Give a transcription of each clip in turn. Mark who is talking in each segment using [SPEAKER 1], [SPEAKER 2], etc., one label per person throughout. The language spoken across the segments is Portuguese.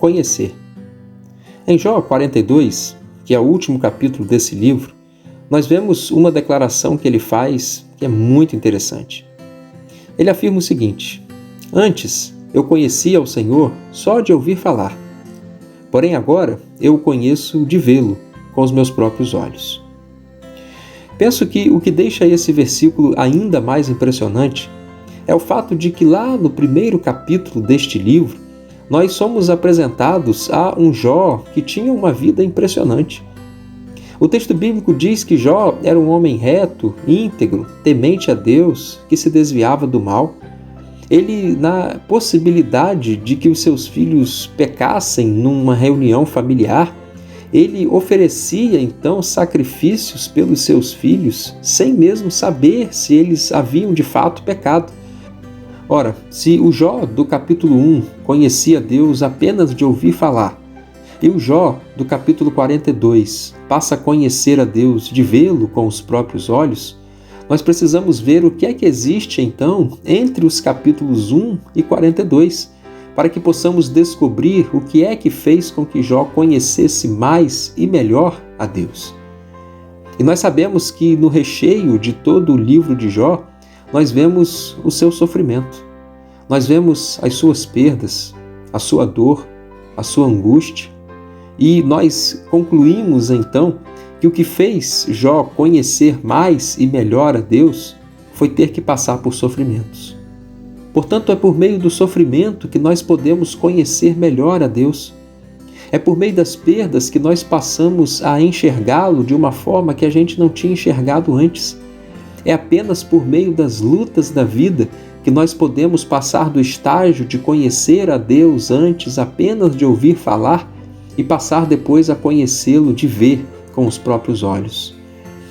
[SPEAKER 1] conhecer. Em Jó 42, que é o último capítulo desse livro, nós vemos uma declaração que ele faz que é muito interessante. Ele afirma o seguinte: antes eu conhecia o Senhor só de ouvir falar, porém agora eu o conheço de vê-lo com os meus próprios olhos. Penso que o que deixa esse versículo ainda mais impressionante é o fato de que lá no primeiro capítulo deste livro, nós somos apresentados a um Jó que tinha uma vida impressionante. O texto bíblico diz que Jó era um homem reto, íntegro, temente a Deus, que se desviava do mal. Ele, na possibilidade de que os seus filhos pecassem numa reunião familiar, ele oferecia então sacrifícios pelos seus filhos, sem mesmo saber se eles haviam de fato pecado. Ora, se o Jó do capítulo 1 conhecia Deus apenas de ouvir falar, e o Jó do capítulo 42 passa a conhecer a Deus de vê-lo com os próprios olhos, nós precisamos ver o que é que existe então entre os capítulos 1 e 42, para que possamos descobrir o que é que fez com que Jó conhecesse mais e melhor a Deus. E nós sabemos que no recheio de todo o livro de Jó, nós vemos o seu sofrimento, nós vemos as suas perdas, a sua dor, a sua angústia, e nós concluímos então que o que fez Jó conhecer mais e melhor a Deus foi ter que passar por sofrimentos. Portanto, é por meio do sofrimento que nós podemos conhecer melhor a Deus. É por meio das perdas que nós passamos a enxergá-lo de uma forma que a gente não tinha enxergado antes. É apenas por meio das lutas da vida que nós podemos passar do estágio de conhecer a Deus antes apenas de ouvir falar e passar depois a conhecê-lo de ver com os próprios olhos.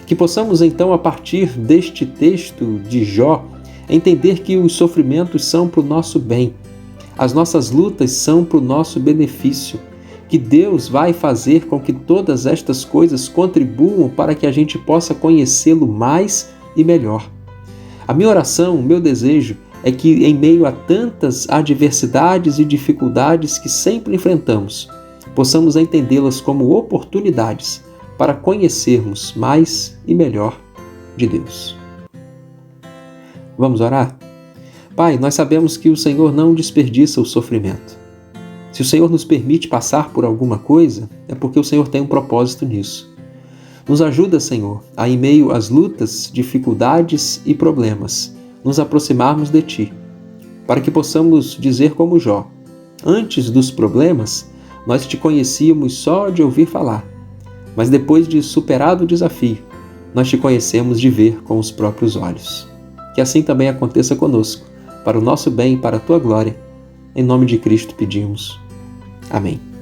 [SPEAKER 1] Que possamos então, a partir deste texto de Jó, entender que os sofrimentos são para o nosso bem, as nossas lutas são para o nosso benefício, que Deus vai fazer com que todas estas coisas contribuam para que a gente possa conhecê-lo mais e melhor. A minha oração, o meu desejo é que em meio a tantas adversidades e dificuldades que sempre enfrentamos, possamos entendê-las como oportunidades para conhecermos mais e melhor de Deus. Vamos orar? Pai, nós sabemos que o Senhor não desperdiça o sofrimento. Se o Senhor nos permite passar por alguma coisa, é porque o Senhor tem um propósito nisso. Nos ajuda, Senhor, a em meio às lutas, dificuldades e problemas, nos aproximarmos de Ti, para que possamos dizer como Jó: antes dos problemas, nós Te conhecíamos só de ouvir falar, mas depois de superado o desafio, nós Te conhecemos de ver com os próprios olhos. Que assim também aconteça conosco, para o nosso bem e para a Tua glória. Em nome de Cristo pedimos. Amém.